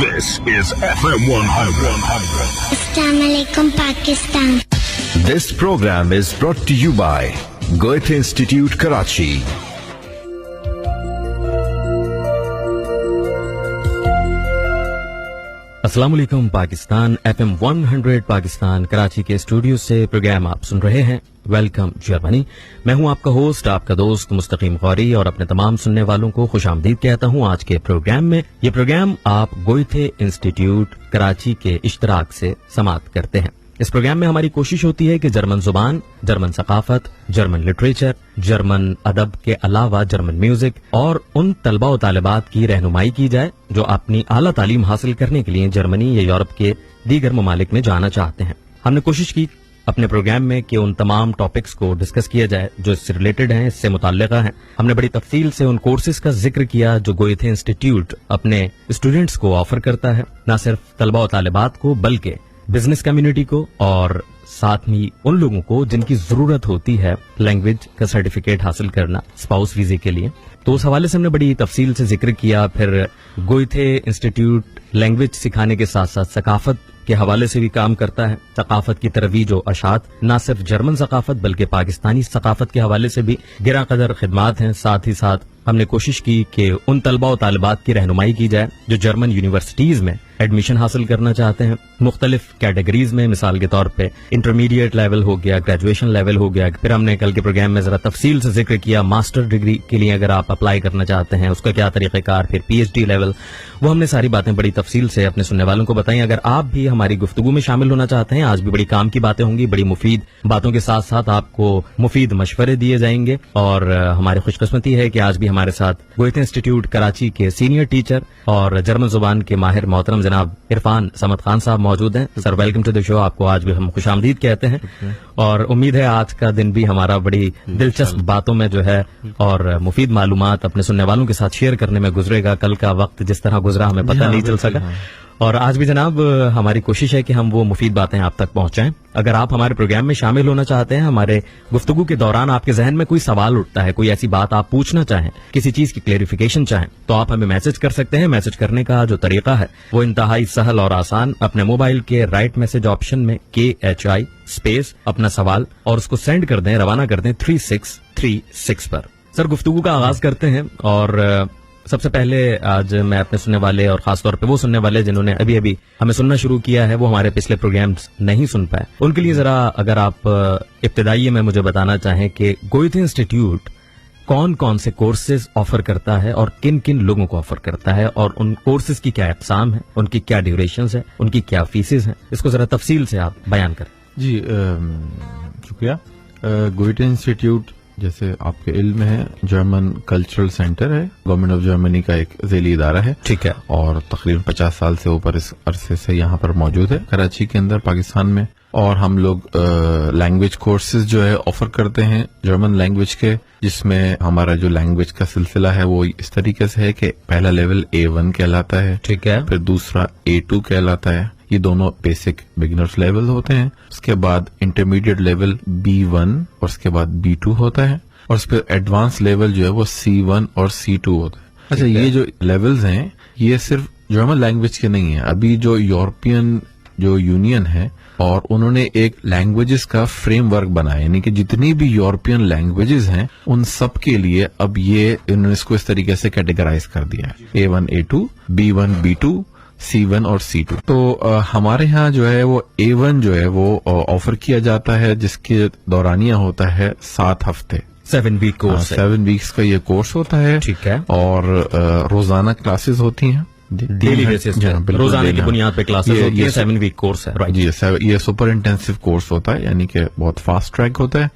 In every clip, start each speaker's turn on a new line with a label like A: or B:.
A: This is FM 100.
B: Assalamualaikum Pakistan.
C: This program is brought to you by Goethe Institute, Karachi.
D: अस्सलाम वालेकुम Pakistan. FM 100 Pakistan Karachi के studio से programme आप सुन रहे हैं वेलकम जर्मनी। मैं हूं आपका होस्ट, आपका दोस्त मुस्तकीम गौरी, और अपने तमाम सुनने वालों को खुशामदीद कहता हूं आज के प्रोग्राम में। ये प्रोग्राम आप गोएथे इंस्टीट्यूट कराची के इश्तराक से समाअत करते हैं। इस प्रोग्राम में हमारी कोशिश होती है कि जर्मन जुबान, जर्मन सकाफत, जर्मन लिटरेचर, जर्मन अदब के अलावा जर्मन म्यूजिक और उन तलबा व तालिबात की रहनुमाई की जाए जो अपनी आला तालीम हासिल करने के लिए जर्मनी या यूरोप के दीगर ममालिक में जाना चाहते हैं। हमने कोशिश की अपने प्रोग्राम में कि उन तमाम टॉपिक्स को डिस्कस किया जाए जो इससे रिलेटेड हैं, इससे मुताल्लिका हैं। हमने बड़ी तफसील से उन कोर्सेज का जिक्र किया जो गोएथे इंस्टीट्यूट अपने स्टूडेंट्स को ऑफर करता है, न सिर्फ तलबा व तालिबात को बल्कि बिजनेस कम्युनिटी को और साथ ही उन लोगों को जिनकी जरूरत होती है लैंग्वेज का सर्टिफिकेट हासिल करना स्पाउस वीजे के लिए। तो उस हवाले से हमने बड़ी तफसील से जिक्र किया। फिर गोएथे इंस्टीट्यूट लैंग्वेज सिखाने के साथ साथ सकाफत के हवाले से भी काम करता है। सकाफत की तरवीज और अशात, न सिर्फ जर्मन सकाफत बल्कि पाकिस्तानी सकाफत के हवाले से भी गिरा कदर खिदमात हैं। साथ ही साथ हमने कोशिश की कि उन तलबा और तालिबात की रहनुमाई की जाए जो जर्मन यूनिवर्सिटीज में एडमिशन हासिल करना चाहते हैं मुख्तलिफ कैटेगरीज में। मिसाल के तौर पे इंटरमीडिएट लेवल हो गया, ग्रेजुएशन लेवल हो गया। फिर हमने कल के प्रोग्राम में जरा तफसील से जिक्र किया मास्टर डिग्री के लिए अगर आप अप्लाई करना चाहते हैं उसका क्या तरीक़ेकार, फिर PhD लेवल, वो हमने सारी बातें बड़ी तफसील से अपने सुनने वालों को बताई। अगर आप भी हमारी गुफ्तगू में शामिल होना चाहते हैं, आज भी बड़ी काम की बातें होंगी, बड़ी मुफीद बातों के साथ साथ आपको मुफीद मशवरे दिए जाएंगे। और हमारी खुशकिस्मती है कि आज भी हमारे साथ गोएथे इंस्टीट्यूट कराची के सीनियर टीचर और जर्मन जुबान के माहिर मोहतरम जनाब इरफान समद खान साहब मौजूद हैं। Sir welcome to the show. आपको आज भी हम खुशामदीद कहते हैं और उम्मीद है आज का दिन भी हमारा बड़ी दिलचस्प बातों में जो है और मुफीद मालूमात अपने सुनने वालों के साथ शेयर करने में गुजरेगा। कल का वक्त जिस तरह गुजरा हमें पता नहीं चल सका, और आज भी जनाब हमारी कोशिश है कि हम वो मुफीद बातें आप तक पहुंचाएं। अगर आप हमारे प्रोग्राम में शामिल होना चाहते हैं, हमारे गुफ्तगू के दौरान आपके जहन में कोई सवाल उठता है, कोई ऐसी बात आप पूछना चाहें, किसी चीज की क्लेरिफिकेशन चाहें, तो आप हमें मैसेज कर सकते हैं। मैसेज करने का जो तरीका है वो इंतहाई सहल और आसान। अपने मोबाइल के राइट मैसेज ऑप्शन में KHI स्पेस अपना सवाल और उसको सेंड कर दें, रवाना कर दें 3636 पर। सर गुफ्तगू का आगाज करते हैं और सबसे पहले आज मैं अपने सुनने वाले और खासतौर पे वो सुनने वाले जिन्होंने अभी अभी हमें सुनना शुरू किया है, वो हमारे पिछले प्रोग्राम्स नहीं सुन पाए, उनके लिए जरा अगर आप इब्तिदाई में मुझे बताना चाहें कि गोएथे इंस्टीट्यूट कौन कौन से कोर्सेज ऑफर करता है और किन किन लोगों को ऑफर करता है, और उन कोर्सेज की क्या अक़साम है, उनकी क्या ड्यूरेशन है, उनकी क्या फीसेज हैं, इसको जरा तफसील से आप बयान करें।
E: जी शुक्रिया। गोएथे इंस्टीट्यूट जैसे आपके इल्म में है जर्मन कल्चरल सेंटर है, गवर्नमेंट ऑफ जर्मनी का एक ज़ेली इदारा है, ठीक है, और तकरीबन 50 साल से ऊपर इस अरसे से यहाँ पर मौजूद है कराची के अंदर पाकिस्तान में। और हम लोग लैंग्वेज कोर्सेज जो है ऑफर करते हैं जर्मन लैंग्वेज के, जिसमें हमारा जो लैंग्वेज का सिलसिला है वो इस तरीके से है कि पहला लेवल A1 कहलाता है, ठीक है, फिर दूसरा A2 कहलाता है। ये दोनों बेसिक बिगिनर्स लेवल होते हैं। उसके बाद इंटरमीडिएट लेवल B1 और उसके बाद B2 होता है, और उस पर एडवांस लेवल जो है वो C1 और C2 होता है। अच्छा, ये जो लेवल्स हैं ये सिर्फ जर्मन लैंग्वेज के नहीं है। अभी जो यूरोपियन जो यूनियन है और उन्होंने एक लैंग्वेजेस का फ्रेमवर्क बनाया, यानी कि जितनी भी यूरोपियन लैंग्वेजेस हैं उन सब के लिए अब ये इन्होंने इसको इस तरीके से कैटेगराइज कर दिया है, A1 A2, B1 B2, C1 और C2। तो हमारे यहाँ जो है वो A1 जो है वो ऑफर किया जाता है, जिसके दौरानिया होता है 7 हफ्ते,
D: 7 वीक कोर्स,
E: 7 वीक्स का ये कोर्स होता है, ठीक है, और रोजाना क्लासेस होती हैं
D: डेली बेसिस पे, रोजाना की बुनियाद पे क्लासेस होती है। 7 वीक कोर्स है, राइट जी।
E: ये सुपर इंटेंसिव कोर्स होता है, यानी कि बहुत फास्ट ट्रैक होता है,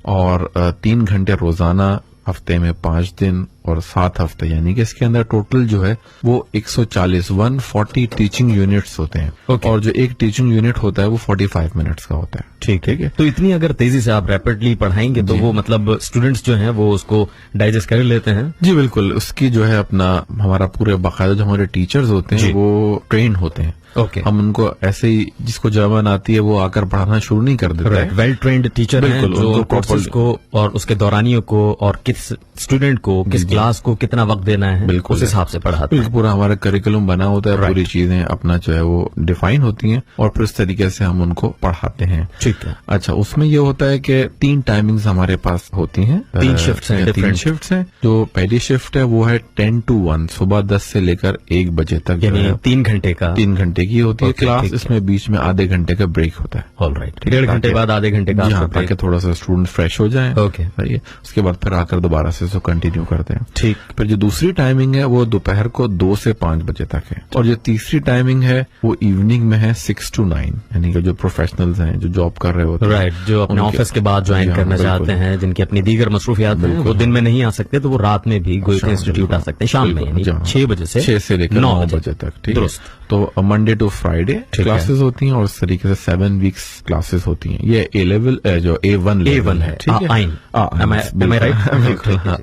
E: और 3 घंटे रोजाना, हफ्ते में 5 दिन और 7 हफ्ते, यानी कि इसके अंदर टोटल जो है वो 140 टीचिंग यूनिट्स होते हैं, और जो एक टीचिंग यूनिट होता है वो 45 मिनट्स का होता है, ठीक है।
D: तो इतनी अगर तेजी से आप रैपिडली पढ़ाएंगे तो वो मतलब स्टूडेंट्स जो हैं वो उसको डाइजेस्ट कर लेते हैं।
E: जी बिल्कुल, उसकी जो है अपना हमारा पूरे बाकायदा जो हमारे टीचर्स होते हैं वो ट्रेन होते हैं। हम उनको ऐसे ही जिसको जर्मन आती है वो आकर पढ़ाना शुरू नहीं कर देता है।
D: वेल ट्रेंड टीचर हैं जो कोर्सेज को और उसके दौरानियों को और किस स्टूडेंट को किस क्लास को कितना वक्त देना है,
E: बिल्कुल
D: उस हिसाब से पढ़ाते हैं।
E: पूरा हमारा करिकुलम बना होता है, पूरी चीजें अपना जो है वो डिफाइन होती हैं और फिर इस तरीके से हम उनको पढ़ाते हैं।
D: ठीक है।
E: अच्छा, उसमें ये होता है कि 3 टाइमिंग्स हमारे पास होती हैं,
D: 3 शिफ्ट्स हैं,
E: 3 शिफ्ट्स हैं। जो पहली शिफ्ट है वो है 10 to 1, सुबह 10 से लेकर 1 बजे तक,
D: यानी 3 घंटे का
E: 3 घंटे की होती है क्लास। इसमें बीच में आधे घंटे का ब्रेक होता है।
D: ऑलराइट, 1.5 घंटे बाद आधे घंटे का
E: यहाँ ताकि थोड़ा सा स्टूडेंट फ्रेश हो जाए।
D: ओके,
E: सही है। उसके बाद फिर आकर दोबारा से इसको कंटिन्यू करते हैं।
D: ठीक।
E: फिर जो दूसरी टाइमिंग है वो दोपहर को 2 से 5 बजे तक है, और जो तीसरी टाइमिंग है वो इवनिंग में है 6 to 9, यानी कि जो प्रोफेशनल्स हैं, जो जॉब कर रहे होते हैं,
D: राइट, जो अपने ऑफिस के बाद ज्वाइन करना चाहते हैं, जिनकी अपनी दीगर मसरूफियात हैं, वो दिन में नहीं आ सकते तो वो रात में भी गोयटे इंस्टीट्यूट आ सकते हैं, शाम में, यानी 6 बजे से
E: 6 से लेकर 9 बजे तक। ठीक है। तो मंडे टू फ्राइडे क्लासेस होती हैं और इस तरीके से 7 वीक्स क्लासेस होती हैं। ये A लेवल जो A1 लेवल है, ठीक है,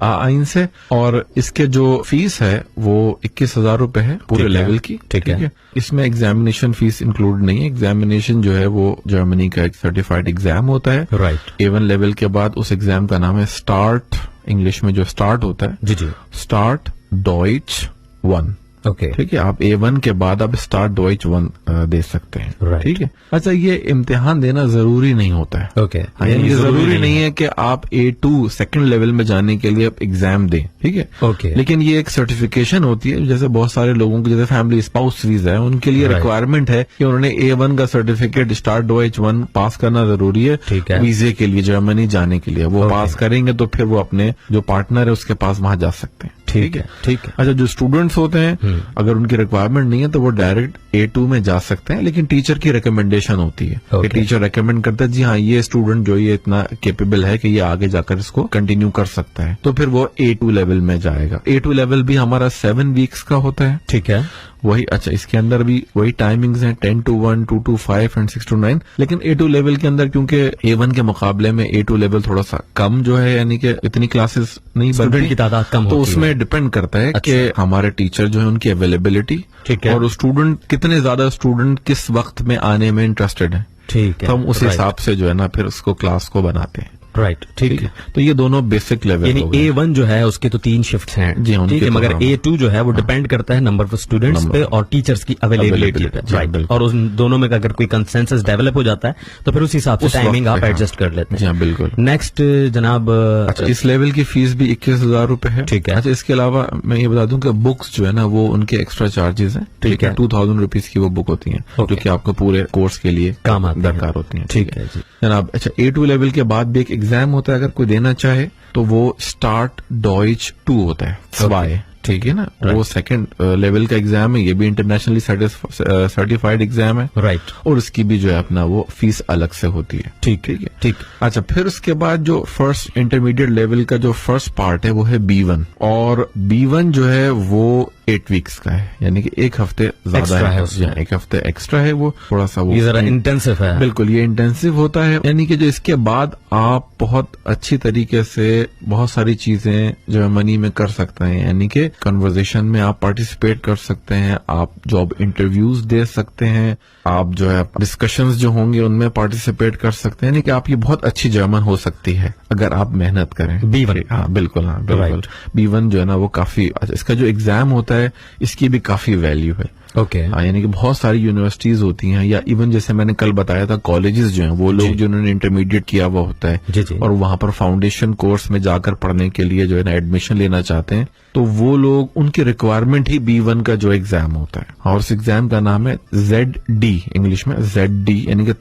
E: आइन से। और इसके जो फीस है वो 21,000 रुपए है पूरे लेवल की। ठीक है। इसमें एग्जामिनेशन फीस इंक्लूड नहीं है। एग्जामिनेशन जो है वो जर्मनी का एक सर्टिफाइड एग्जाम होता है।
D: राइट।
E: A1 लेवल के बाद उस एग्जाम का नाम है स्टार्ट, इंग्लिश में जो स्टार्ट होता है,
D: जी,
E: स्टार्ट डॉइच 1।
D: ओके,
E: ठीक है। आप A1 के बाद आप स्टार्ट डॉइच 1 दे सकते हैं।
D: Right.
E: ठीक है। अच्छा, ये इम्तिहान देना जरूरी नहीं होता है।
D: ओके,
E: यानी ये जरूरी नहीं है कि आप A2 सेकंड लेवल में जाने के लिए आप एग्जाम दें। ठीक है।
D: ओके।
E: लेकिन ये एक सर्टिफिकेशन होती है, जैसे बहुत सारे लोगों को, जैसे फैमिली स्पाउस वीजा है, उनके लिए रिक्वायरमेंट है कि उन्होंने A1 का सर्टिफिकेट स्टार्ट डॉइच 1 पास करना जरूरी है।
D: ठीक है।
E: वीजे के लिए, जर्मनी जाने के लिए वो पास करेंगे तो फिर वो अपने जो पार्टनर है उसके पास वहां जा सकते हैं।
D: ठीक है, ठीक है।
E: अच्छा, जो स्टूडेंट्स होते हैं अगर उनकी रिक्वायरमेंट नहीं है तो वो डायरेक्ट A2 में जा सकते हैं, लेकिन टीचर की रिकमेंडेशन होती है कि टीचर रिकमेंड करता है, जी हाँ, ये स्टूडेंट जो ये इतना केपेबल है कि ये आगे जाकर इसको कंटिन्यू कर सकता है, तो फिर वो A2 लेवल में जाएगा। A2 लेवल भी हमारा 7 वीक्स का होता है।
D: ठीक है।
E: वही, अच्छा, इसके अंदर भी वही टाइमिंग्स हैं, 10 to 1, 2 to 5 एंड 6 to 9। लेकिन A2 लेवल के अंदर क्योंकि A1 के मुकाबले में A2 लेवल थोड़ा सा कम जो है, यानी कि इतनी क्लासेस नहीं बनती,
D: की तादाद कम
E: तो
D: होती है।
E: उसमें डिपेंड करता है कि हमारे टीचर जो है उनकी अवेलेबिलिटी,
D: ठीक है,
E: और स्टूडेंट कितने ज्यादा स्टूडेंट किस वक्त में आने में इंटरेस्टेड है।
D: ठीक है।
E: तो हम उस हिसाब से जो है ना फिर उसको क्लास को बनाते हैं।
D: राइट, ठीक है।
E: तो ये दोनों बेसिक लेवल,
D: यानी A1 जो है उसके तो 3 शिफ्ट्स हैं,
E: जी,
D: ठीक है, मगर A2 जो है वो डिपेंड करता है नंबर ऑफ स्टूडेंट्स पे और टीचर्स की अवेलेबिलिटी पे। राइट। और उन दोनों में अगर कोई कंसेंसस डेवलप हो जाता है तो फिर उस हिसाब से टाइमिंग आप एडजस्ट कर लेते हैं।
E: बिल्कुल।
D: नेक्स्ट जनाब,
E: अच्छा, इस लेवल की फीस भी 21,000 रुपए है।
D: ठीक है।
E: अच्छा, इसके अलावा मैं ये बता दूं कि बुक्स जो है ना वो उनके एक्स्ट्रा चार्जेस हैं। ठीक है। 2,000 रुपीज की वो बुक होती है जो कि आपको पूरे कोर्स के लिए
D: काम आती है,
E: दरकार होती है।
D: ठीक है जी
E: जनाब। अच्छा, A2 लेवल के बाद भी एक एग्जाम होता है, अगर कोई देना चाहे तो वो स्टार्ट डॉइच 2 होता है, SWI। ठीक है ना, वो सेकंड लेवल का एग्जाम है, ये भी इंटरनेशनली सर्टिफाइड एग्जाम है।
D: राइट।
E: और उसकी भी जो है अपना वो फीस अलग से होती है।
D: ठीक है, ठीक।
E: अच्छा, फिर उसके बाद जो फर्स्ट इंटरमीडिएट लेवल का जो फर्स्ट पार्ट है वो है B1, और B1 जो है वो 8 वीक्स का है, यानी कि 1 हफ्ते ज्यादा है, 1 हफ्ते एक्स्ट्रा है, वो थोड़ा सा वो
D: ये जरा इंटेंसिव है।
E: बिल्कुल, ये इंटेंसिव होता है, यानी कि जो इसके बाद आप बहुत अच्छी तरीके से बहुत सारी चीजें जर्मनी में कर सकते हैं, यानी कि कन्वर्सेशन में आप पार्टिसिपेट कर सकते हैं, आप जॉब इंटरव्यूज दे सकते हैं, आप जो है डिस्कशंस जो होंगे उनमें पार्टिसिपेट कर सकते हैं, यानी कि आपकी बहुत अच्छी जर्मन हो सकती है अगर आप मेहनत करें।
D: B1,
E: हाँ बिल्कुल, हाँ बिल्कुल। B1 जो है ना वो काफी अच्छा, इसका जो एग्जाम होता है इसकी भी काफी वैल्यू है।
D: ओके।
E: यानी कि बहुत सारी यूनिवर्सिटीज होती हैं, या इवन जैसे मैंने कल बताया था कॉलेजेस जो हैं, वो लोग जिन्होंने इंटरमीडिएट किया हुआ होता है
D: जी, जी।
E: और वहां पर फाउंडेशन कोर्स में जाकर पढ़ने के लिए जो है ना एडमिशन लेना चाहते हैं, तो वो लोग, उनकी रिक्वायरमेंट ही B1 का जो एग्जाम होता है, और उस एग्जाम का नाम है ZD, इंग्लिश में ZD, यानी कि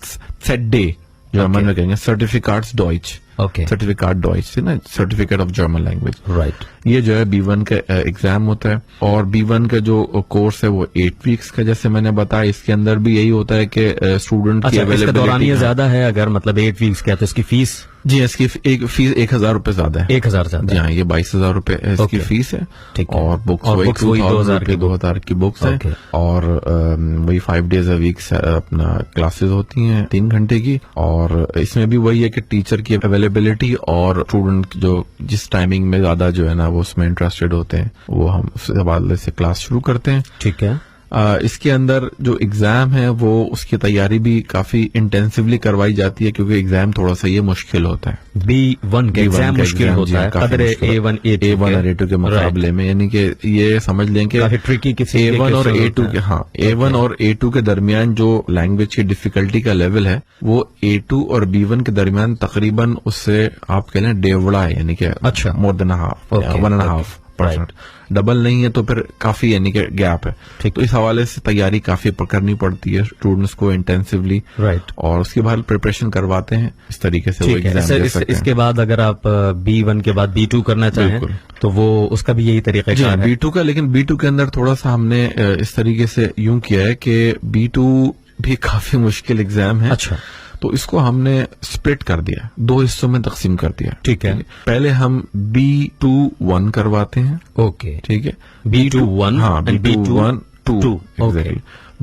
E: ZD जर्मन में कहेंगे, certificates Deutsche.
D: Okay.
E: Certificate Deutsche से ना, certificate of German language.
D: Right.
E: ये जो है B1 का एग्जाम होता है, और B1 का जो कोर्स है वो 8 वीक्स का, जैसे मैंने बताया। इसके अंदर भी यही होता है कि स्टूडेंट की
D: अवेलेबिलिटी दौरानिया ज्यादा है, अगर मतलब 8 वीक्स का, तो इसकी फीस,
E: जी, इसकी एक फीस 1,000 रुपए ज्यादा है।
D: 1,000 ज्यादा?
E: जी हाँ, ये 22,000 रुपए इसकी फीस है।
D: ठीक है।
E: और बुक्स वही 2,000 की बुक्स है, और वही 5 days a week अपना क्लासेस होती हैं 3 घंटे की, और इसमें भी वही है कि टीचर की अवेलेबिलिटी और स्टूडेंट जो जिस टाइमिंग में ज्यादा जो है ना वो उसमें इंटरेस्टेड होते हैं, वो हम उस हवाले से क्लास शुरू करते हैं।
D: ठीक है।
E: इसके अंदर जो एग्जाम है वो उसकी तैयारी भी काफी इंटेंसिवली करवाई जाती है, क्योंकि एग्जाम थोड़ा सा ये मुश्किल होता है।
D: B1 का एग्जाम मुश्किल होता है अदर A1 A2 के मुकाबले में, यानी कि ये समझ लें कि ट्रिकी
E: A1 और A2 के, हाँ, A1 और A2 के दरमियान जो लैंग्वेज की डिफिकल्टी का लेवल है वो A2 और B1 के दरमियान तकरीबन उससे आप कह लें डेढ़ है, यानी कि अच्छा मोर देन हाफ, 1.5%। डबल नहीं है तो फिर काफी यानी कि गैप है। तो इस हवाले से तैयारी काफी करनी पड़ती है स्टूडेंट्स को इंटेंसिवली, राइट, और उसके बाद प्रिपरेशन करवाते हैं इस तरीके से वो एग्जाम दे सकते हैं।
D: इसके बाद अगर आप B1 के बाद B2 करना चाहें तो वो उसका भी यही तरीका है
E: B2 का, लेकिन B2 के अंदर थोड़ा सा हमने इस तरीके से यूं किया है कि B2 भी काफी मुश्किल एग्जाम है।
D: अच्छा,
E: तो इसको हमने स्प्लिट कर दिया, 2 हिस्सों में तकसीम कर दिया।
D: ठीक है,
E: पहले हम B2-1 करवाते हैं।
D: ओके,
E: ठीक है,
D: B2-1,
E: हाँ, B2-1-2 एग्जैक्टली।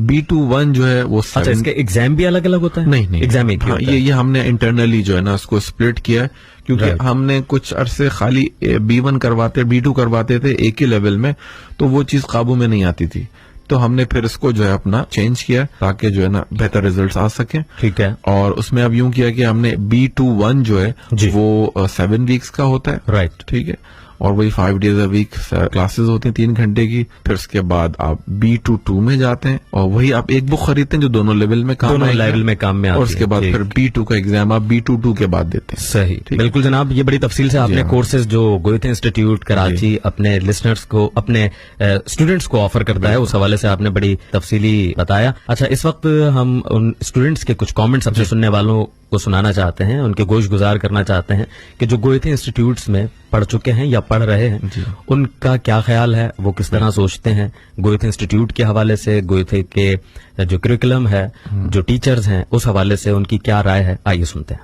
E: B2-1 जो है वो
D: अच्छा, इसके एग्जाम भी अलग अलग होता है?
E: नहीं,
D: एग्जाम एक ही होता है।
E: ये हमने इंटरनली जो है ना उसको स्प्लिट किया, क्योंकि हमने कुछ अरसे खाली B1 करवाते, B2 करवाते थे एक ही लेवल में, तो वो चीज काबू में नहीं आती थी। तो हमने फिर इसको जो है अपना चेंज किया ताकि जो है ना बेहतर रिजल्ट्स आ सके।
D: ठीक है,
E: और उसमें अब यूं किया कि हमने B2-1 जो है वो 7 वीक्स का होता है,
D: राइट,
E: ठीक है, और वही 5 डेज अ वीक क्लासेस होती हैं 3 घंटे की। फिर उसके बाद आप B2-2 में जाते हैं और वही आप एक बुक खरीदते हैं जो दोनों लेवल में काम
D: में आती है,
E: और उसके बाद फिर B2 का एग्जाम आप B2-2 के बाद देते हैं।
D: सही, बिल्कुल जनाब, ये बड़ी तफसील से आपने कोर्सेज जो गोयथे इंस्टीट्यूट कराची अपने लिसनर्स को, अपने स्टूडेंट्स को ऑफर करता है, उस हवाले से आपने बड़ी तफसीली बताया। अच्छा, इस वक्त हम उन स्टूडेंट्स के कुछ कॉमेंट्स अपने सुनने वालों को सुनाना चाहते हैं, उनके गोश गुजार करना चाहते हैं कि जो गोयथे इंस्टीट्यूट्स में पढ़ चुके हैं या पढ़ रहे हैं, उनका क्या ख्याल है, वो किस तरह सोचते हैं गोयथे इंस्टीट्यूट के हवाले से, गोयथे के जो करिकुलम है, जो टीचर्स हैं, उस हवाले से उनकी क्या राय है। आइए सुनते हैं।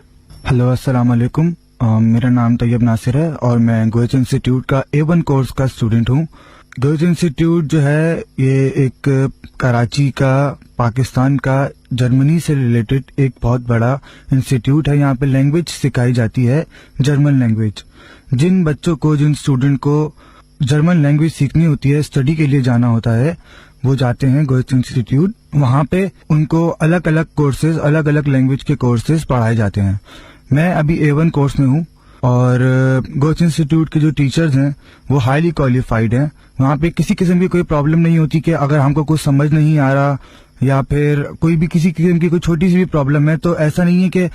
F: हेलो, अस्सलाम वालेकुम, मेरा नाम तैयब नासिर है और मैं गोयथे इंस्टीट्यूट का A1 कोर्स का स्टूडेंट हूँ। गोयथे इंस्टीट्यूट जो है ये एक कराची का, पाकिस्तान का, जर्मनी से रिलेटेड एक बहुत बड़ा इंस्टीट्यूट है। यहाँ पे लैंग्वेज सिखाई जाती है, जर्मन लैंग्वेज। जिन बच्चों को, जिन स्टूडेंट को जर्मन लैंग्वेज सीखनी होती है, स्टडी के लिए जाना होता है, वो जाते हैं गोयथे इंस्टीट्यूट। वहाँ पे उनको अलग अलग कोर्सेज, अलग अलग लैंग्वेज के कोर्सेज पढ़ाए जाते हैं। मैं अभी A1 कोर्स में हूँ और गोयथे इंस्टीट्यूट के जो टीचर्स हैं वो हाईली क्वालिफाइड हैं। वहाँ पे किसी किस्म की कोई प्रॉब्लम नहीं होती कि अगर हमको कुछ समझ नहीं आ रहा या फिर कोई भी किसी किस्म की कोई छोटी सी भी प्रॉब्लम है, तो ऐसा नहीं है कि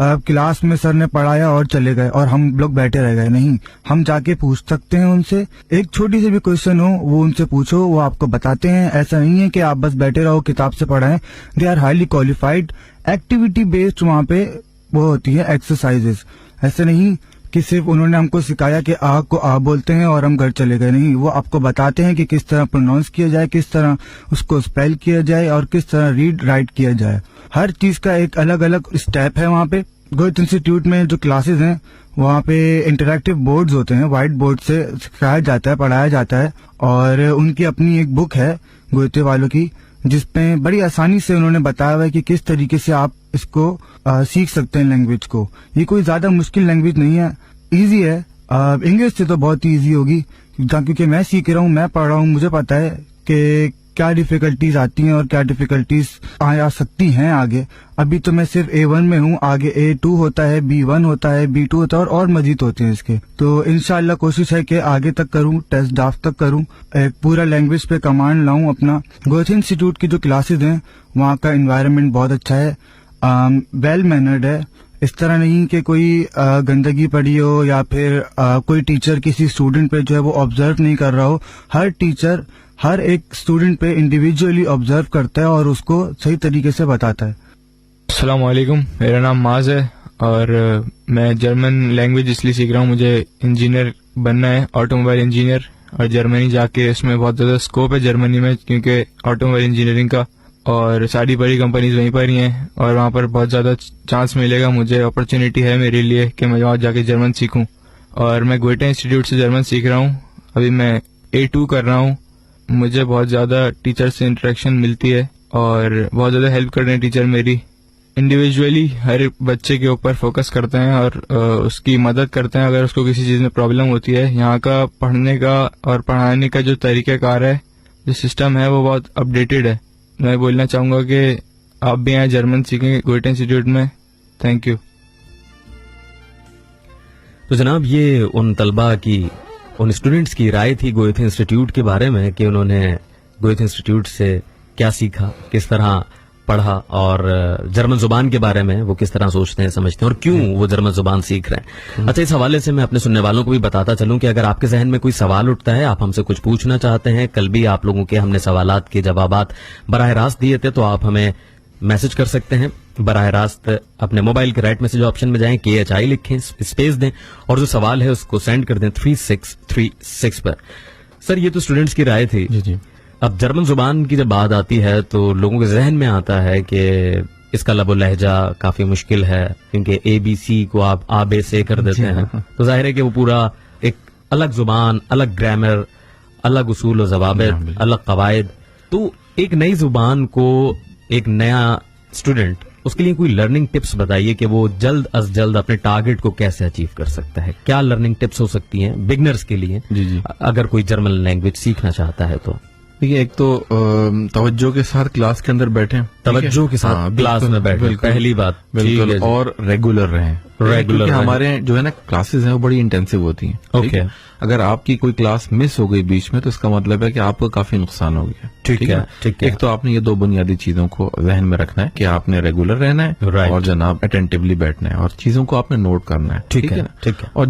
F: क्लास में सर ने पढ़ाया और चले गए और हम लोग बैठे रह गए। नहीं, हम जाके पूछ सकते हैं उनसे, एक छोटी सी भी क्वेश्चन हो वो उनसे पूछो, वो आपको बताते हैं। ऐसा नहीं है कि आप बस बैठे रहो किताब से पढ़ाएं। They are highly qualified. Activity based वहाँ पे वो होती है एक्सरसाइजेस। ऐसे नहीं कि सिर्फ उन्होंने हमको सिखाया कि आ को आ बोलते हैं और हम घर चले गए। नहीं, वो आपको बताते हैं कि किस तरह प्रोनाउंस किया जाए, किस तरह उसको स्पेल किया जाए और किस तरह रीड राइट किया जाए। हर चीज का एक अलग अलग स्टेप है वहाँ पे। गोयथे इंस्टीट्यूट में जो क्लासेस हैं वहाँ पे इंटरैक्टिव बोर्ड्स होते हैं, व्हाइट बोर्ड से सिखाया जाता है, पढ़ाया जाता है। और उनकी अपनी एक बुक है गोयथे वालों की, जिसपे बड़ी आसानी से उन्होंने बताया हुआ है कि किस तरीके से आप इसको सीख सकते हैं लैंग्वेज को। ये कोई ज्यादा मुश्किल लैंग्वेज नहीं है, इजी है। इंग्लिश से तो बहुत ईजी होगी, क्योंकि मैं सीख रहा हूँ, मैं पढ़ रहा हूँ, मुझे पता है कि क्या डिफिकल्टीज आती हैं और क्या डिफिकल्टीज आ सकती हैं आगे। अभी तो मैं सिर्फ A1 में हूँ, आगे A2 होता है, B1 होता है, B2 होता है और मजीद होते हैं इसके। तो इंशाल्लाह कोशिश है कि आगे तक करूँ, टेस्ट ड्राफ्ट तक करूँ, एक पूरा लैंग्वेज पे कमांड लाऊं अपना। गोयथे इंस्टीट्यूट की जो क्लासेज हैं वहाँ का एनवायरनमेंट बहुत अच्छा है, वेल मैनर्ड है। इस तरह नहीं कि कोई गंदगी पड़ी हो या फिर कोई टीचर किसी स्टूडेंट पे जो है वो ऑब्जर्व नहीं कर रहा हो। हर टीचर हर एक स्टूडेंट पे इंडिविजुअली ऑब्जर्व करता है और उसको सही तरीके से बताता है।
G: अस्सलाम वालेकुम, मेरा नाम माज है और मैं जर्मन लैंग्वेज इसलिए सीख रहा हूँ, मुझे इंजीनियर बनना है, ऑटोमोबाइल इंजीनियर। और जर्मनी जाके इसमें बहुत ज्यादा स्कोप है जर्मनी में, क्योंकि ऑटोमोबाइल इंजीनियरिंग का, और सारी बड़ी कंपनीज वहीं पर ही हैं और वहाँ पर बहुत ज्यादा चांस मिलेगा। मुझे अपॉर्चुनिटी है मेरे लिए कि मैं वहाँ जाके जर्मन सीखूं। और मैं गोयथे इंस्टीट्यूट से जर्मन सीख रहा हूँ, अभी मैं A2 कर रहा हूँ। मुझे बहुत ज्यादा टीचर से इंटरेक्शन मिलती है और बहुत ज्यादा हेल्प कर रहे हैं टीचर मेरी। इंडिविजुअली हर बच्चे के ऊपर फोकस करते हैं और उसकी मदद करते हैं अगर उसको किसी चीज में प्रॉब्लम होती है। यहाँ का पढ़ने का और पढ़ाने का जो तरीकाकार है जो सिस्टम है वो बहुत अपडेटेड है। मैं बोलना चाहूंगा कि आप भी आए जर्मन सीखेंगे गोएटे इंस्टीट्यूट में। Thank you.
D: तो जनाब ये उन तलबा की, उन स्टूडेंट्स की राय थी गोएथे इंस्टीट्यूट के बारे में कि उन्होंने गोएथे इंस्टीट्यूट से क्या सीखा, किस तरह पढ़ा और जर्मन जुबान के बारे में वो किस तरह सोचते हैं, समझते हैं और क्यों वो जर्मन जुबान सीख रहे हैं। अच्छा, इस हवाले से मैं अपने सुनने वालों को भी बताता चलूं कि अगर आपके जहन में कोई सवाल उठता है, आप हमसे कुछ पूछना चाहते हैं, कल भी आप लोगों के हमने सवालात के जवाबात बराह रास्त दिए थे, तो आप हमें मैसेज कर सकते हैं बराह रास्त। अपने मोबाइल के राइट मैसेज ऑप्शन में जाएं, KHI लिखें, स्पेस दें और जो सवाल है उसको सेंड कर दें 3636 पर। सर ये तो स्टूडेंट्स की राय थी।
E: जी।
D: अब जर्मन जुबान की जब बात आती है तो लोगों के जहन में आता है कि इसका लबो लहजा काफी मुश्किल है, क्योंकि ABC को आप आ बे से कर देते हैं, तो जाहिर है कि वो पूरा एक अलग जुबान, अलग ग्रामर, अलग उसूल और ज़वाबित, अलग कवायद। तो एक नई जुबान को एक नया स्टूडेंट, उसके लिए कोई लर्निंग टिप्स बताइए कि वो जल्द अज जल्द अपने टारगेट को कैसे अचीव कर सकता है। क्या लर्निंग टिप्स हो सकती हैं बिगनर्स के लिए? जी। अगर कोई जर्मन लैंग्वेज सीखना चाहता है तो
E: देखिए, एक तो तवज्जो के साथ क्लास के अंदर बैठे,
D: तवज्जो के साथ क्लास में बैठे, पहली बात बिल्कुल, और रेगुलर रहें।
E: क्योंकि हमारे जो है ना क्लासेस हैं वो बड़ी इंटेंसिव होती हैं।
D: ओके,
E: अगर आपकी कोई क्लास मिस हो गई बीच में तो इसका मतलब है कि आपको काफी नुकसान हो गया। ठीक है। एक तो आपने ये दो बुनियादी चीजों को जहन में रखना है कि आपने रेगुलर रहना है और जनाब अटेंटिवली बैठना है और चीजों को आपने नोट करना है। ठीक है ना? और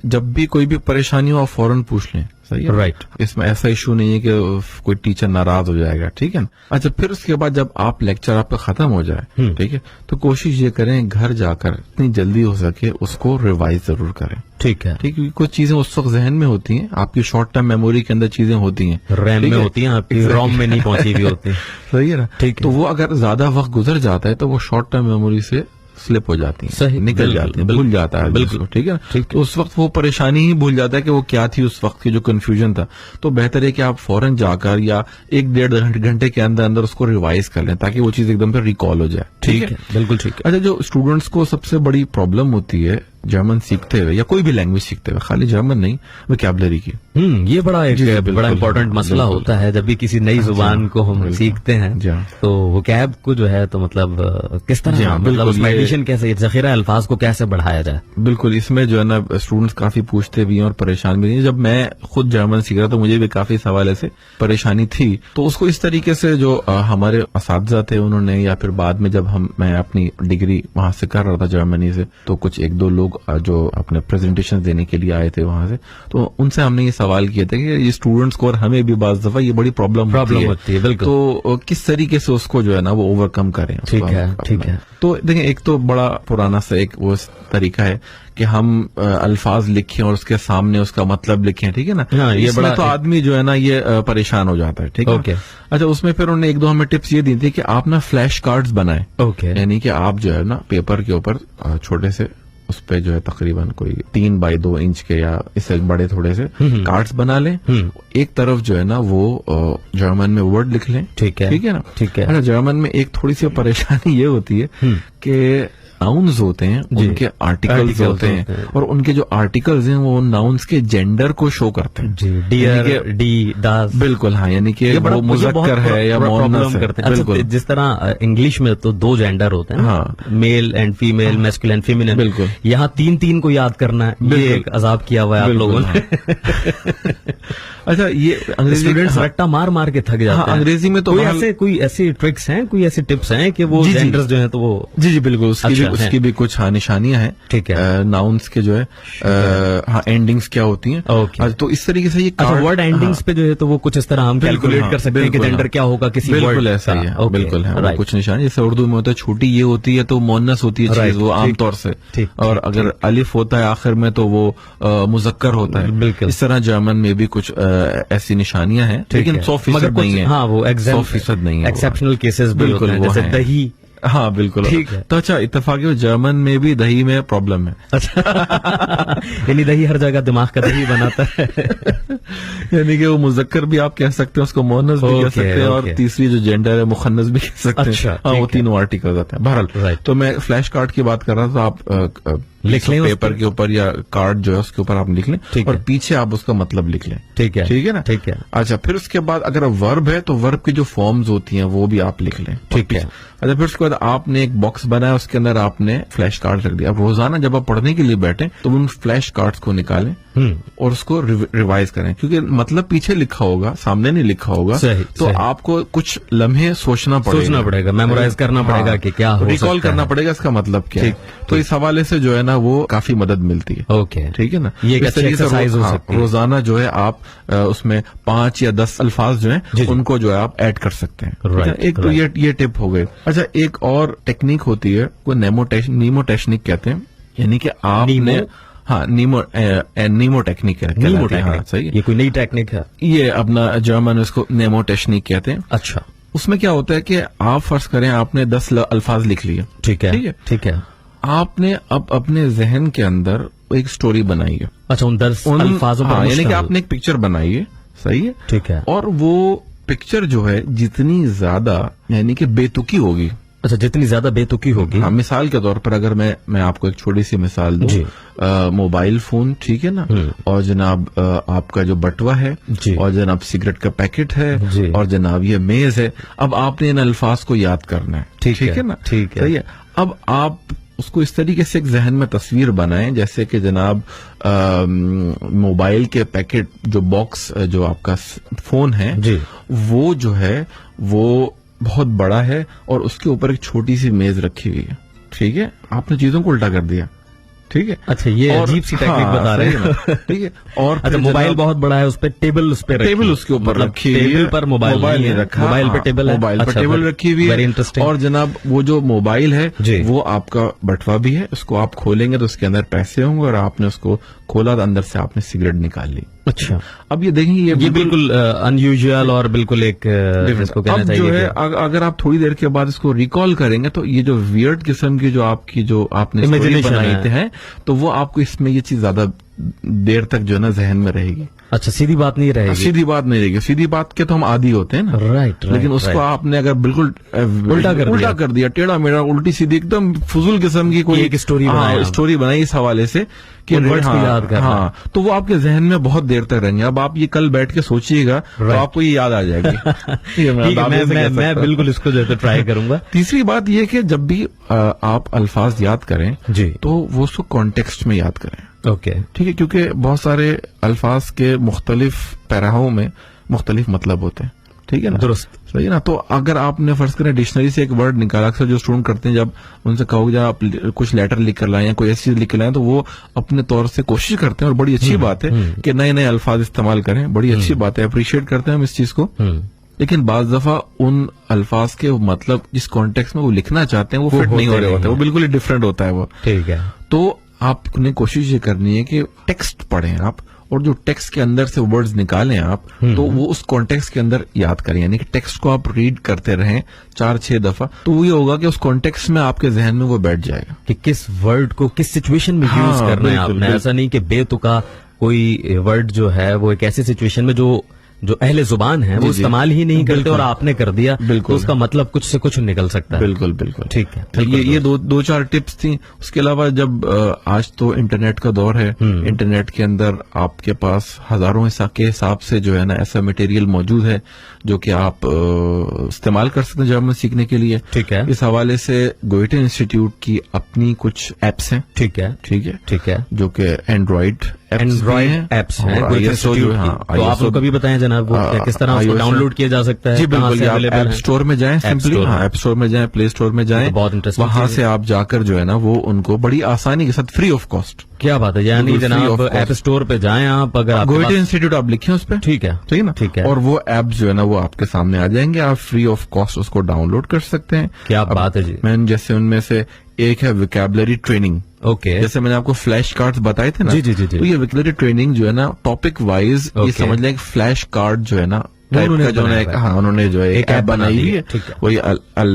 E: जब भी कोई भी परेशानी हो आप फौरन पूछ लें। सही है, राइट। इसमें ऐसा इशू नहीं है कि कोई टीचर नाराज हो जाएगा। ठीक है ना? अच्छा, फिर उसके बाद जब आप लेक्चर आपका खत्म हो जाए, ठीक है, तो कोशिश ये करें घर जाकर इतनी जल्दी हो सके उसको रिवाइज जरूर करें। ठीक है, ठीक, कुछ चीजें उस वक्त जहन में होती हैं, आपकी शॉर्ट टर्म मेमोरी के अंदर चीजें होती हैं,
D: रैम में होती हैं, आपकी रोम में नहीं पहुंची हुई होती।
E: सही है ना? ठीक। तो वो अगर ज्यादा वक्त गुजर जाता है तो वो शॉर्ट टर्म मेमोरी से स्लिप हो जाती है, सही निकल जाती है, भूल जाता है। बिल्कुल, ठीक है ना? तो उस वक्त वो परेशानी ही भूल जाता है कि वो क्या थी, उस वक्त की जो कंफ्यूजन था। तो बेहतर है कि आप फौरन जाकर या 1-1.5 घंटे के अंदर अंदर उसको रिवाइज कर लें ताकि वो चीज एकदम से रिकॉल हो जाए। ठीक है, बिल्कुल ठीक है। अच्छा, जो स्टूडेंट्स को सबसे बड़ी प्रॉब्लम होती है जर्मन सीखते हुए या कोई भी लैंग्वेज सीखते हुए, खाली जर्मन नहीं, वोकैबुलरी की,
D: ये बड़ा इम्पोर्टेंट मसला होता है जब भी किसी नई जुबान को हम सीखते हैं। तो वोकैब को जो है तो मतलब किस तरह, मतलब उसमें एडिशन कैसे, जखीरा अल्फाज को कैसे बढ़ाया जाए।
E: बिल्कुल, इसमें जो है ना स्टूडेंट्स काफी पूछते भी हैं और परेशान भी हैं। जब मैं खुद जर्मन सीख रहा था मुझे भी काफी सवाल ऐसे परेशानी थी, तो उसको इस तरीके से जो हमारे असातिज़ा थे उन्होंने, या फिर बाद में जब मैं अपनी डिग्री वहां से कर रहा था जर्मनी से, तो कुछ 1-2 लोग जो अपने प्रेजेंटेशन देने के लिए आए थे वहां से, तो उनसे हमने ये सवाल किया था कि ये स्टूडेंट्स को और हमें भी बाज़ दफा ये बड़ी प्रॉब्लम होती है। बिल्कुल। तो किस तरीके से उसको जो है ना वो ओवरकम करें। ठीक है। तो देखिए, एक तो बड़ा पुराना सा एक वो तरीका है कि हम अल्फाज लिखें और उसके सामने उसका मतलब लिखें। ठीक है ना? हाँ, ये बड़ा तो आदमी जो है ना ये परेशान हो जाता है। ठीक है। ओके। अच्छा, उसमें फिर उन्होंने 1-2 हमें टिप्स ये दी थी कि आप ना फ्लैश कार्ड्स बनाएं। ओके। यानी कि आप जो है ना पेपर के ऊपर छोटे से उस पे जो है तकरीबन कोई 3 बाई 2 इंच के या इससे बड़े थोड़े से कार्ड्स बना लें। एक तरफ जो है ना वो जर्मन में वर्ड लिख लें। ठीक है ना? ठीक है। अच्छा, जर्मन में एक थोड़ी सी परेशानी ये होती है कि नाउन्स होते हैं, उनके आर्टिकल्स होते हैं और उनके जो आर्टिकल्स हैं वो नाउन्स के जेंडर को शो करते हैं।
D: डियर, डी, दास।
E: बिल्कुल, हाँ, यानी कि वो मुज़क्कर है या मुअन्नस है।
D: बिल्कुल। जिस तरह इंग्लिश में तो 2 जेंडर होते हैं, हाँ, male and female, masculine and feminine. बिल्कुल। यहाँ 3 को याद करना है, ये एक अजाब किया हुआ है आप लोगों ने।
E: अच्छा, ये अंग्रेजी
D: स्टूडेंट्स रट्टा मार के थक जाते हैं।
E: अंग्रेजी में तो
D: कोई ऐसी ट्रिक्स हैं, कोई ऐसी टिप्स हैं कि वो जेंडर्स जो है तो वो
E: जी बिल्कुल उसकी भी कुछ निशानियां हैं। ठीक है। नाउन्स के जो है एंडिंग्स क्या होती हैं। ओके। तो इस तरीके से ये
D: वर्ड एंडिंग्स पे जो है तो वो कुछ इस तरह हम कैलकुलेट कर सकते हैं कि जेंडर क्या होगा किसी वर्ड।
E: बिल्कुल ऐसा ही है। बिल्कुल है, कुछ निशानी जैसे उर्दू में होता है, छोटी ये होती है तो मुअन्नस होती है चीज वो आमतौर से, और अगर अलिफ होता है आखिर में तो वो मुज़क्कर होता है। बिल्कुल। इस तरह जर्मन में भी कुछ ऐसी निशानियां हैं, लेकिन 100% नहीं है।
D: हाँ, वो 100% नहीं है, एक्सेप्शनल केसेस भी होते हैं, जैसे दही।
E: हाँ बिल्कुल, ठीक है। तो अच्छा, इत्तेफाकी जर्मन में भी दही में प्रॉब्लम है।
D: अच्छा। यानी दही हर जगह दिमाग का दही बनाता है।
E: यानी कि वो मुज़क्कर भी आप कह सकते हैं, उसको मोनस भी कह सकते हैं, और तीसरी जो जेंडर है मुखन्नस भी कह सकते हैं।
D: अच्छा,
E: हाँ, वो तीनों आर्टिकल आते हैं। बहरहाल, तो मैं फ्लैश कार्ड की बात कर रहा था, तो आप
D: लिख लें
E: पेपर के ऊपर या कार्ड जो है उसके ऊपर आप लिख लें, और पीछे आप उसका मतलब लिख लें।
D: ठीक है,
E: ठीक है ना?
D: ठीक है।
E: अच्छा, फिर उसके बाद अगर वर्ब है तो वर्ब की जो फॉर्म्स होती हैं वो भी आप लिख लें।
D: ठीक है।
E: अच्छा, फिर उसके बाद आपने एक बॉक्स बनाया, उसके अंदर आपने फ्लैश कार्ड रख दिया। अब रोजाना जब आप पढ़ने के लिए बैठे तो उन फ्लैश कार्ड्स को निकालें और उसको रिवाइज करें, क्योंकि मतलब पीछे लिखा होगा, सामने नहीं लिखा होगा। तो आपको कुछ लम्हे सोचना पड़ेगा,
D: मेमोराइज करना पड़ेगा कि क्या हो,
E: रिकॉल करना पड़ेगा इसका मतलब क्या है। तो इस हवाले से जो है ना वो काफी मदद मिलती है।
D: ओके,
E: ठीक है ना?
D: ये एक अच्छी एक्सरसाइज हो सकती है।
E: रोजाना जो है आप उसमें 5 या 10 अल्फाज जो है उनको जो है आप ऐड कर सकते हैं। एक तो ये टिप हो गई। अच्छा, एक और टेक्निक होती है, वो नीमो टेक्निक कहते हैं, यानी कि आपने नीमो टेक्निक है। सही है,
D: ये कोई नई टेक्निक है?
E: ये अपना जर्मन इसको नीमो टेक्निक कहते हैं।
D: अच्छा,
E: उसमें क्या होता है कि आप फर्ज करें आपने 10 अल्फाज लिख लिए।
D: ठीक है, ठीक है।
E: आपने अब अपने जहन के अंदर एक स्टोरी बनाई है।
D: अच्छा, उन 10 अल्फाजों पर
E: यानी कि आपने एक पिक्चर बनाई है। सही है,
D: ठीक है।
E: और वो पिक्चर जो है जितनी ज्यादा यानी कि बेतुकी होगी,
D: अच्छा, जितनी ज्यादा बेतुकी होगी।
E: हाँ, मिसाल के तौर पर अगर मैं आपको एक छोटी सी मिसाल दूं, मोबाइल फोन, ठीक है ना, और जनाब आपका जो बटवा है, और जनाब सिगरेट का पैकेट है, और जनाब ये मेज है। अब आपने इन अल्फाज को याद करना है। ठीक है ना?
D: ठीक है।
E: सही है। अब आप उसको इस तरीके से एक जहन में तस्वीर बनाएं जैसे कि जनाब मोबाइल के पैकेट, जो बॉक्स, जो आपका फोन है, वो जो है वो बहुत बड़ा है और उसके ऊपर एक छोटी सी मेज रखी हुई है। ठीक है, आपने चीजों को उल्टा कर दिया। ठीक है।
D: अच्छा, ये अजीब सी टेक्निक बता रहे हैं।
E: ठीक है। और
D: अच्छा, मोबाइल बहुत बड़ा है, उस पे टेबल उसके ऊपर रखी हुई है। टेबल पर मोबाइल नहीं रखा, मोबाइल पे टेबल है,
E: मोबाइल पर टेबल रखी हुई है। और जनाब वो जो मोबाइल है वो आपका बटवा भी है, उसको आप खोलेंगे तो उसके अंदर पैसे होंगे, और आपने उसको खोला तो अंदर से आपने सिगरेट निकाल ली।
D: अच्छा,
E: अब ये देखेंगे ये
D: बिल्कुल अनयूजुअल और बिल्कुल एक इसको कहना चाहिए।
E: जो है अगर आप थोड़ी देर के बाद इसको रिकॉल करेंगे तो ये जो वियर्ड किस्म की जो आपने स्टोरी बनाई है, तो वो आपको इसमें ये चीज ज्यादा देर तक जो है ना जहन में रहेगी।
D: अच्छा, सीधी बात नहीं रहेगी।
E: सीधी बात नहीं रहेगी। सीधी बात के तो हम आदी होते हैं ना।
D: राइट।
E: लेकिन उसको आपने अगर बिल्कुल उल्टा कर दिया, टेढ़ा मेढ़ा, उल्टी सीधी, एकदम फुजुल किस्म की कोई
D: एक स्टोरी
E: बनाई इस हवाले से कि
D: याद करना।
E: हाँ, तो वो आपके जहन में बहुत देर तक रहेंगे। अब आप ये कल बैठ के सोचिएगा तो आपको ये याद आ जाएगी।
D: मैं बिल्कुल इसको जो है ट्राई करूंगा।
E: तीसरी बात ये कि जब भी आप अल्फाज याद करें तो वो उसको कॉन्टेक्स्ट में याद करें।
D: ओके,
E: ठीक है, क्योंकि बहुत सारे अल्फाज के मुख्तलिफ पैराहों में मुख्तलिफ मतलब होते हैं। ठीक है ना?
D: दुरुस्त,
E: सही है ना? तो अगर आपने फर्ज करें डिक्शनरी से एक वर्ड निकाला, अक्सर जो स्टूडेंट करते हैं जब उनसे कहोगे आप कुछ लेटर लिख कर लाएं या कोई ऐसी चीज लिख कर लाएं, तो वो अपने तौर से कोशिश करते हैं, और बड़ी अच्छी बात है कि नए नए अल्फाज इस्तेमाल करें, बड़ी अच्छी बात है, अप्रिशिएट करते हैं हम इस चीज को। लेकिन बाज दफा उन अल्फाज के मतलब जिस कॉन्टेक्स्ट में वो लिखना चाहते हैं वो फिट नहीं हो रहे होते, वो बिल्कुल ही डिफरेंट होता है वो।
D: ठीक है।
E: तो आपने कोशिश ये करनी है कि टेक्स्ट पढ़ें आप, और जो टेक्स्ट के अंदर से वर्ड्स निकालें आप, तो वो उस कॉन्टेक्स्ट के अंदर याद करें, यानी कि टेक्स्ट को आप रीड करते रहें 4-6 दफा, तो वो ये होगा कि उस कॉन्टेक्स्ट में आपके जहन में वो बैठ जाएगा
D: कि किस वर्ड को किस सिचुएशन में यूज करना है आपने। ऐसा नहीं कि बेतुका कोई वर्ड जो है वो एक ऐसी सिचुएशन में जो अहले जुबान है वो इस्तेमाल ही नहीं करते और आपने कर दिया, तो उसका मतलब कुछ से कुछ निकल सकता है।
E: बिल्कुल बिल्कुल,
D: ठीक है।
E: ये 2-4 टिप्स थी। उसके अलावा जब आज तो इंटरनेट का दौर है, इंटरनेट के अंदर आपके पास हजारों के हिसाब से जो है ना ऐसा मटेरियल मौजूद है जो कि आप इस्तेमाल कर सकते हैं जर्मन सीखने के लिए।
D: ठीक है।
E: इस हवाले से गोएटे इंस्टीट्यूट की अपनी कुछ एप्स हैं।
D: ठीक है, ठीक है, ठीक है,
E: जो कि एंड्रॉइड
D: एप्स हैं। तो आप लोग कभी बताएं जनाब वो किस तरह उसको डाउनलोड किया जा सकता है?
E: जी बिल्कुल, आप ऐप स्टोर में जाएं, सिंपली ऐप स्टोर में जाएं, प्ले स्टोर में जाएं,
D: बहुत इंटरेस्टिंग,
E: वहां से आप जाकर जो है ना वो उनको बड़ी आसानी के साथ फ्री ऑफ कॉस्ट।
D: क्या बात है, यानी जनाब ऐप स्टोर पे जाएं आप, अगर
E: गोएटे इंस्टीट्यूट आप लिखें उस पर,
D: ठीक है,
E: ठीक है ना,
D: ठीक है,
E: और वो ऐप जो है ना वो आपके सामने आ जाएंगे, आप फ्री ऑफ कॉस्ट उसको डाउनलोड कर सकते हैं।
D: क्या बात है जी।
E: मैंने जैसे उनमें से एक है वोकैबुलरी ट्रेनिंग।
D: ओके,
E: जैसे मैंने आपको फ्लैश कार्ड्स बताए थे ना,
D: जी जी जी,
E: तो ये वोकैबुलरी ट्रेनिंग जो है ना टॉपिक वाइज, ये समझ लें फ्लैश कार्ड जो है ना टाइप का जो है, हाँ उन्होंने जो है एक ऐप बनाई हुई है। वही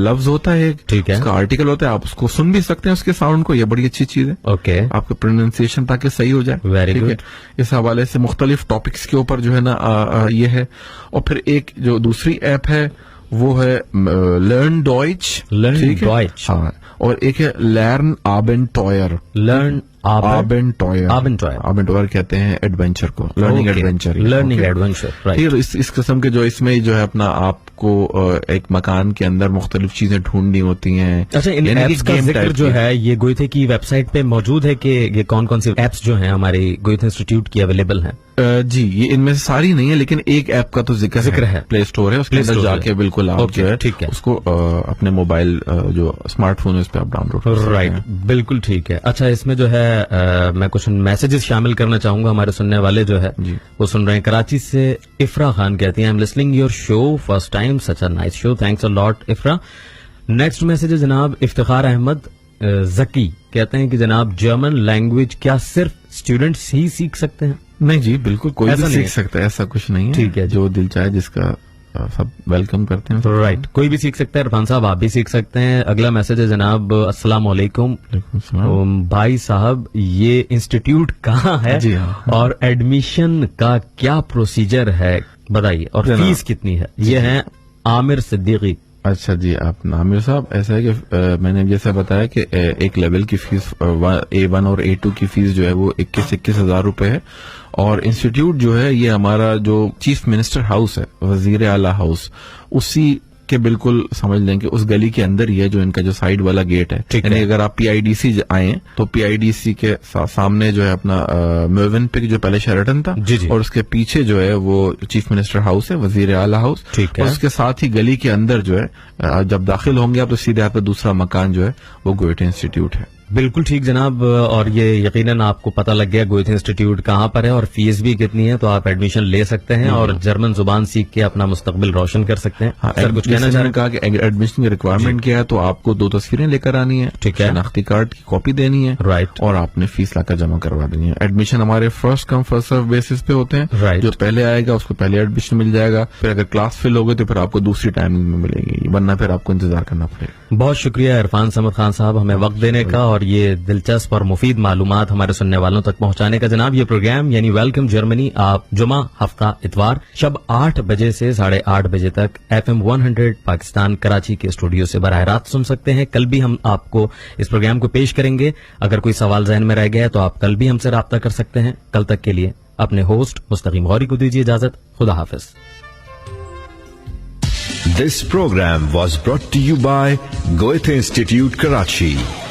E: लफ्ज होता है,
D: ठीक है,
E: उसका आर्टिकल होता है, आप उसको सुन भी सकते हैं उसके साउंड को, ये बड़ी अच्छी चीज है।
D: ओके,
E: आपका प्रोनाउंसिएशन ताकि सही हो जाए।
D: Very good.
E: इस हवाले से मुख्तलिफ टॉपिक्स के ऊपर जो है ना ये है। और फिर एक जो दूसरी ऐप है वो है लर्न डॉइच,
D: लर्न डॉइच,
E: हाँ, और एक है लर्न आबेंटॉयर,
D: लर्न
E: आबेंटॉयर कहते हैं एडवेंचर को, learning adventure,
D: learning adventure, right.
E: इस किस्म के जो इसमें जो है अपना आपको एक मकान के अंदर मुख्तलिफ चीजें ढूंढनी होती हैं।
D: अच्छा, इन एप्स का जिक्र जो है ये गोइथे की वेबसाइट पे मौजूद है कि ये कौन कौन सी एप्स जो हैं हमारी गोइथे इंस्टीट्यूट की अवेलेबल हैं?
E: जी, ये इनमें से सारी नहीं है, लेकिन एक ऐप का तो जिक्र है। प्ले स्टोर है, उसके अंदर जाके बिल्कुल आप जो है
D: ठीक है
E: उसको अपने मोबाइल जो स्मार्टफोन है उस पर आप डाउनलोड कर सकते हैं।
D: राइट, बिल्कुल ठीक है। अच्छा, इसमें जो है मैं कुछ मैसेजेस शामिल करना चाहूंगा। हमारे सुनने वाले जो है वो सुन रहे हैं कराची से। इफ्रा खान कहती हैं, I am listening your show first time, such a nice show, thanks a lot इफ्रा। Next message है जनाब इफ्तिखार अहमद जकी, कहते हैं कि जनाब जर्मन लैंग्वेज क्या सिर्फ स्टूडेंट्स ही सीख सकते हैं?
E: नहीं जी, बिल्कुल कोई भी सीख सकता है, ऐसा कुछ नहीं है।
D: ठीक है,
E: जो दिल चाहे जिसका सब वेलकम करते हैं।
D: राइट, कोई भी सीख सकता है। इरफान साहब आप भी सीख सकते हैं। अगला मैसेज है जनाब, अस्सलाम वालेकुम भाई साहब, ये इंस्टीट्यूट कहाँ है
E: जी हाँ,
D: और एडमिशन का क्या प्रोसीजर है बताइए, और फीस कितनी है? ये है आमिर सिद्दीकी।
E: अच्छा जी, आप आमिर साहब, ऐसा है कि मैंने जैसा बताया कि एक लेवल की फीस A1 और A2 की फीस जो है वो 21 हजार रुपए है। और इंस्टीट्यूट जो है ये हमारा जो चीफ मिनिस्टर हाउस है, वजीर आला हाउस, उसी के बिल्कुल समझ लें कि उस गली के अंदर ही है जो इनका जो साइड वाला गेट है। यानी अगर आप PIDC आए तो PIDC के सामने जो है अपना मोविन पिक जो पहले शेराटन था, और उसके पीछे जो है वो चीफ मिनिस्टर हाउस है, वजीर आला हाउस।
D: ठीक है,
E: और उसके साथ ही गली के अंदर जो है जब दाखिल होंगे आप तो सीधे आपका दूसरा मकान जो है वो गोएटे इंस्टीट्यूट है।
D: बिल्कुल ठीक जनाब, और ये यकीनन आपको पता लग गया गोएथे इंस्टीट्यूट कहाँ पर है और फीस भी कितनी है, तो आप एडमिशन ले सकते हैं और जर्मन जुबान सीख के अपना मुस्तकबिल रोशन कर सकते हैं।
E: हाँ,
D: सर कुछ कहना चाह रहे हैं?
E: कहा कि एडमिशन की रिक्वायरमेंट क्या है, तो आपको 2 तस्वीरें लेकर आनी है,
D: ठीक है,
E: शनाख्ती कार्ड की कॉपी देनी है,
D: राइट,
E: और आपने फीस लाकर जमा करवा देनी है। एडमिशन हमारे first come first serve basis पे होते हैं,
D: राइट।
E: जो पहले आएगा उसको पहले एडमिशन मिल जाएगा, फिर अगर क्लास फिल हो गई तो फिर आपको दूसरी टाइमिंग में मिलेगी, वरना फिर आपको इंतजार करना पड़ेगा।
D: बहुत शुक्रिया इरफान समद खान साहब हमें वक्त देने का और ये दिलचस्प और मुफीद मालूमात हमारे सुनने वालों तक पहुंचाने का। जनाब ये प्रोग्राम यानी वेलकम जर्मनी आप जुमा, हफ्ता, इतवार शब 8 बजे से 8:30 बजे तक FM 100 पाकिस्तान कराची के स्टूडियो से बराह रास्त सुन सकते हैं। कल भी हम आपको इस प्रोग्राम को पेश करेंगे। अगर कोई सवाल जहन में रह गया है तो आप कल भी हमसे राब्ता कर सकते हैं। कल तक के लिए अपने होस्ट मुस्तकीम गौरी को दीजिए इजाजत। खुदा हाफिज।
C: This program was brought to you by Goethe Institute, Karachi.